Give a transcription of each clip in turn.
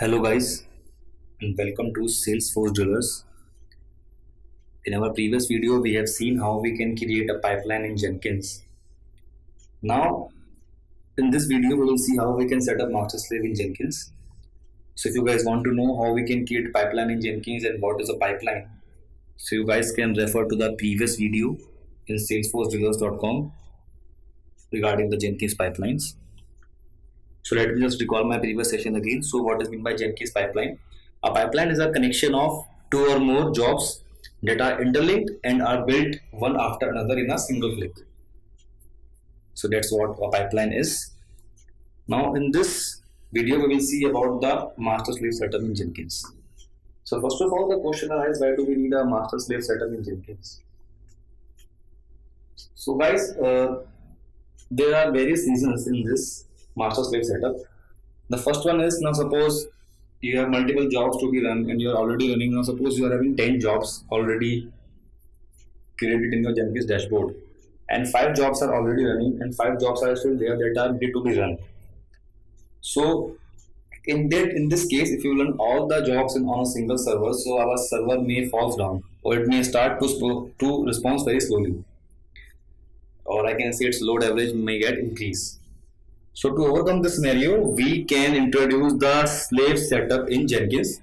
Hello guys and welcome to Salesforce Drillers. In our previous video we have seen how we can create a pipeline in Jenkins. Now in this video we will see how we can set up master slave in Jenkins. So if you guys want to know how we can create pipeline in Jenkins and what is a pipeline, so you guys can refer to the previous video in salesforcedrillers.com regarding the Jenkins pipelines. So let me just recall my previous session again. So what is meant by Jenkins pipeline? A pipeline is a connection of two or more jobs that are interlinked and are built one after another in a single click. So that's what a pipeline is. Now in this video we will see about the master slave setup in Jenkins. So first of all, the question arises, why do we need a master slave setup in Jenkins? So guys, there are various reasons in this master slave setup. The first one is, now suppose you have multiple jobs to be run and you are already running. Now suppose you are having 10 jobs already created in your Jenkins dashboard and 5 jobs are already running and 5 jobs are still there that are ready to be run. So in this case, if you run all the jobs on a single server, so our server may fall down or it may start to respond very slowly, or I can say its load average may get increased. So to overcome this scenario, we can introduce the slave setup in Jenkins.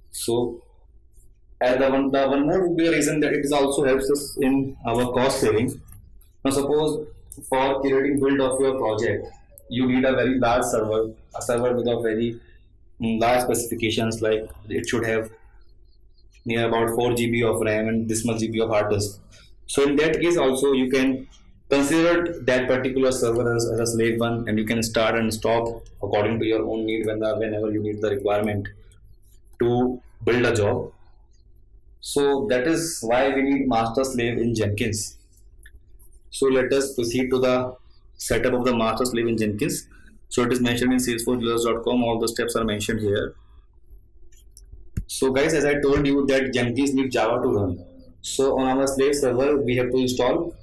So the one more would be a reason that it also helps us in our cost saving. Now suppose for creating build of your project, you need a very large server, a server with a very large specifications, like it should have near about 4 GB of RAM and this much GB of hard disk. So in that case also you can consider that particular server as a slave one, and you can start and stop according to your own need whenever you need the requirement to build a job. So that is why we need master slave in Jenkins. So let us proceed to the setup of the master slave in Jenkins. So it is mentioned in salesforcedrillers.com. All the steps are mentioned here. So guys, as I told you that Jenkins needs Java to run. So on our slave server we have to install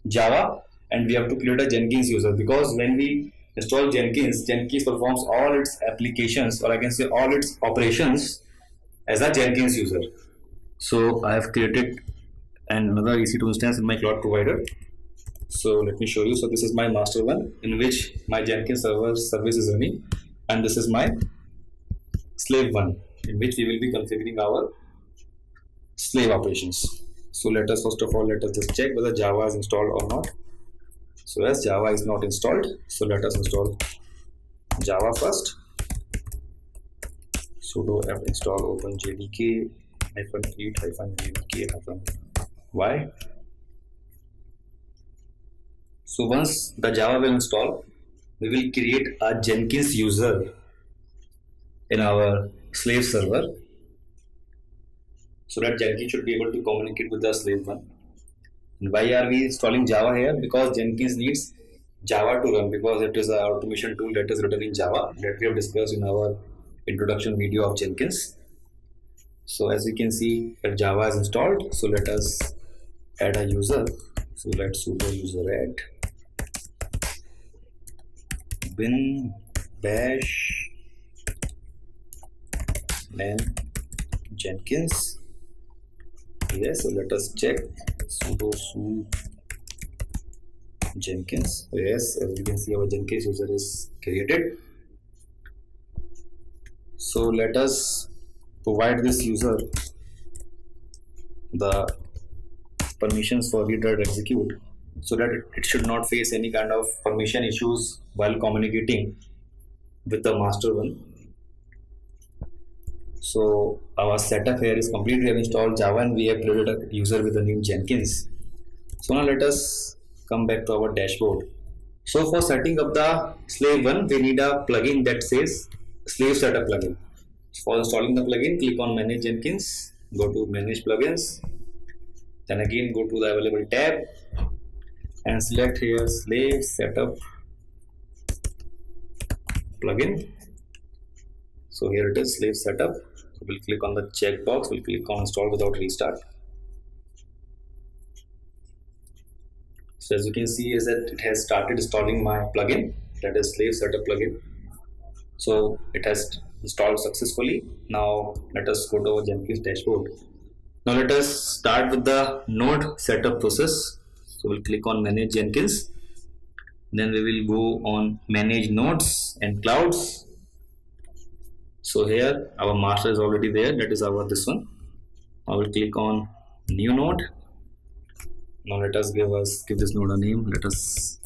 Java and we have to create a Jenkins user, because when we install Jenkins performs all its applications, or I can say all its operations, as a Jenkins user. So I have created another EC2 instance in my cloud provider. So let me show you. So this is my master one in which my Jenkins server service is running, and this is my slave one in which we will be configuring our slave operations. So let us first of all just check whether Java is installed or not. So as Java is not installed, so let us install Java first. Sudo apt install openjdk -8-jdk-y. So once the Java will install, we will create a Jenkins user in our slave server, so that Jenkins should be able to communicate with the slave one. And why are we installing Java here? Because Jenkins needs Java to run, because it is an automation tool that is written in Java that we have discussed in our introduction video of Jenkins. So as you can see that Java is installed, so let us add a user. So let's sudo user add bin bash then Jenkins. Yes, so let us check sudo su Jenkins. Yes, as you can see our Jenkins user is created. So let us provide this user the permissions for read write execute, so that it should not face any kind of permission issues while communicating with the master one. So our setup here is complete. We have installed Java and we have created a user with the name Jenkins. So now let us come back to our dashboard. So for setting up the slave one, we need a plugin that says slave setup plugin. For installing the plugin, click on manage Jenkins, go to manage plugins, then again go to the available tab and select here slave setup plugin. So here it is, slave setup. So we'll click on the checkbox, we'll click on install without restart. So as you can see is that it has started installing my plugin, that is slave setup plugin. So it has installed successfully. Now let us go to our Jenkins dashboard. Now let us start with the node setup process. So we'll click on manage Jenkins. Then we will go on manage nodes and clouds. So here our master is already there, that is our this one. I will click on new node. Now let us give this node a name. Let us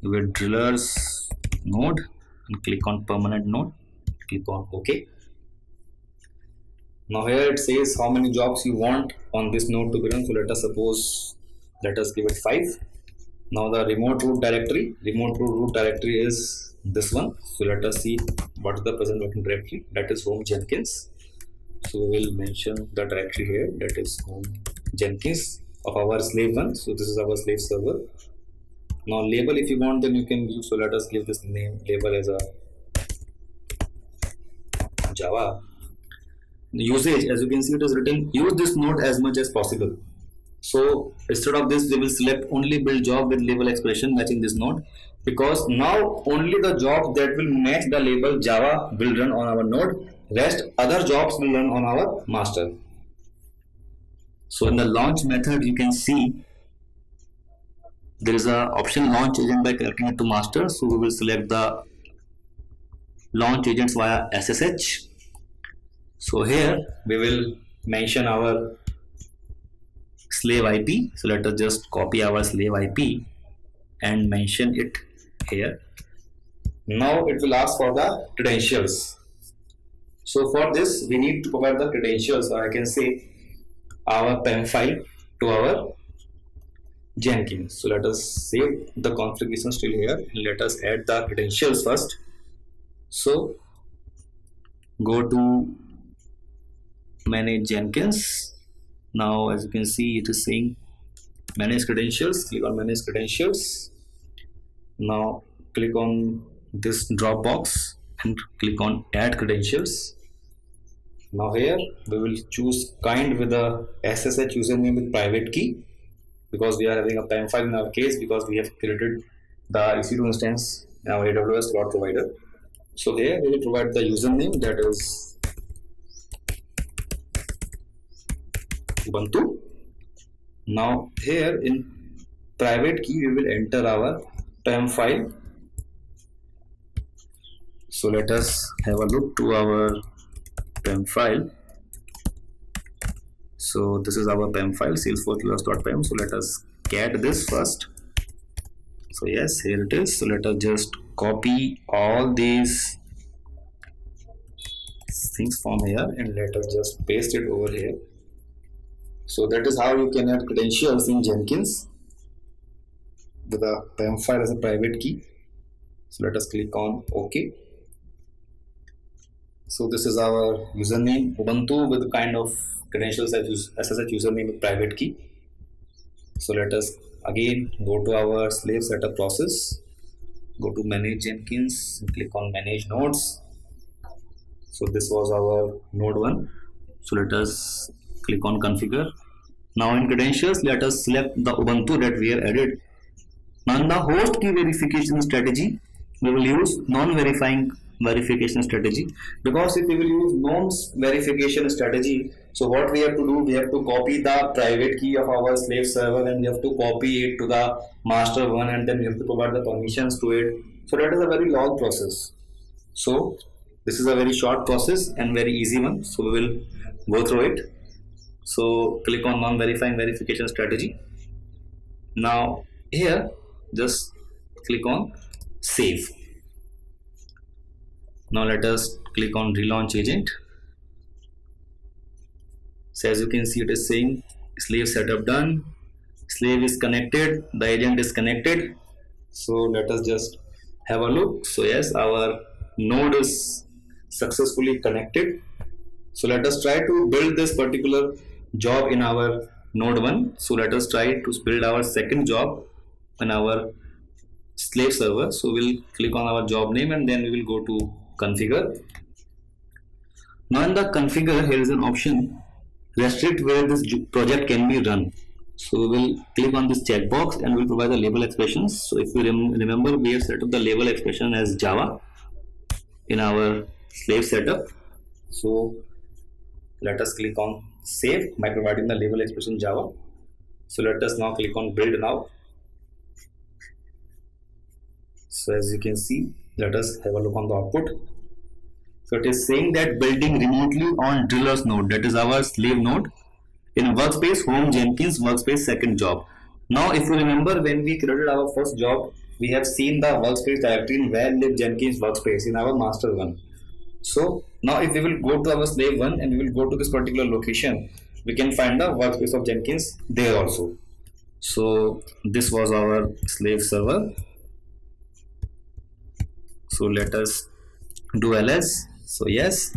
give it drillers node and click on permanent node. Click on OK. Now here it says how many jobs you want on this node to be run. So let us give it 5. Now the remote root directory is this one. So let us see what is the present working directory. That is home Jenkins. So we will mention the directory here, that is home Jenkins of our slave one. So this is our slave server. Now label, if you want, then you can use. So let us give this name label as a Java. The usage, as you can see, it is written use this node as much as possible. So instead of this, we will select only build job with label expression matching this node, because now only the jobs that will match the label Java will run on our node. Rest other jobs will run on our master. So in the launch method, you can see there is a option launch agent by connecting it to master. So we will select the launch agents via SSH. So here we will mention our slave IP. So let us just copy our slave IP and mention it here. Now it will ask for the credentials. So for this we need to provide the credentials, or I can say our PEM file to our Jenkins. So let us save the configuration still here and let us add the credentials first. So go to manage Jenkins. Now as you can see, it is saying manage credentials. Click on manage credentials. Now click on this drop box and click on add credentials. Now here we will choose kind with a SSH username with private key, because we are having a PEM file in our case, because we have created the EC2 instance in our AWS cloud provider. So here we will provide the username, that is Ubuntu. Now here in private key we will enter our PEM file. So let us have a look to our PEM file. So this is our PEM file, salesforce.pem. So let us get this first. So yes, here it is. So let us just copy all these things from here and let us just paste it over here. So that is how you can add credentials in Jenkins with a PEM file as a private key. So let us click on OK. So this is our username Ubuntu with kind of credentials as SSH username with private key. So let us again go to our slave setup process. Go to manage Jenkins and click on manage nodes. So this was our node 1. So let us click on configure. Now in credentials, let us select the Ubuntu that we have added. Now in the host key verification strategy, we will use non-verifying verification strategy, because if we will use non-verification strategy, so what we have to do, we have to copy the private key of our slave server and we have to copy it to the master one, and then we have to provide the permissions to it. So that is a very long process. So this is a very short process and very easy one. So we will go through it. So click on non-verifying verification strategy. Now here just click on save. Now let us click on relaunch agent. So as you can see, it is saying slave setup done, slave is connected, the agent is connected. So let us just have a look. So yes, our node is successfully connected. So let us try to build this particular job in our node 1. So let us try to build our second job in our slave server. So we'll click on our job name and then we will go to configure. Now in the configure, here is an option restrict where this project can be run. So we will click on this checkbox and we'll provide the label expressions. So if you remember, we have set up the label expression as Java. in our slave setup. So let us click on save by providing the label expression Java. So let us now click on build now. So as you can see, let us have a look on the output. So it is saying that building remotely on drillers node, that is our slave node, in workspace home Jenkins workspace second job. Now if you remember, when we created our first job, we have seen the workspace directory in where live Jenkins workspace in our master one. So now if we will go to our slave one and we will go to this particular location, we can find the workspace of Jenkins there also. So this was our slave server. So let us do ls. So yes,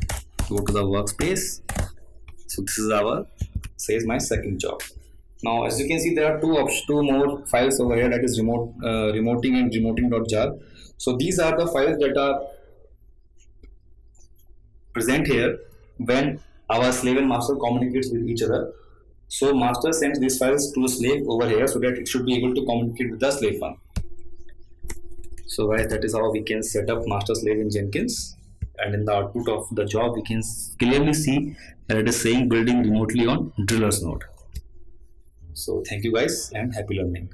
go to the workspace. So this is our, says my second job. Now as you can see, there are two more files over here, that is remoting and remoting.jar. So these are the files that are present here when our slave and master communicates with each other. So master sends these files to the slave over here so that it should be able to communicate with the slave one. So guys, that is how we can set up master slave in Jenkins, and in the output of the job we can clearly see that it is saying building remotely on drillers node. So thank you guys and happy learning.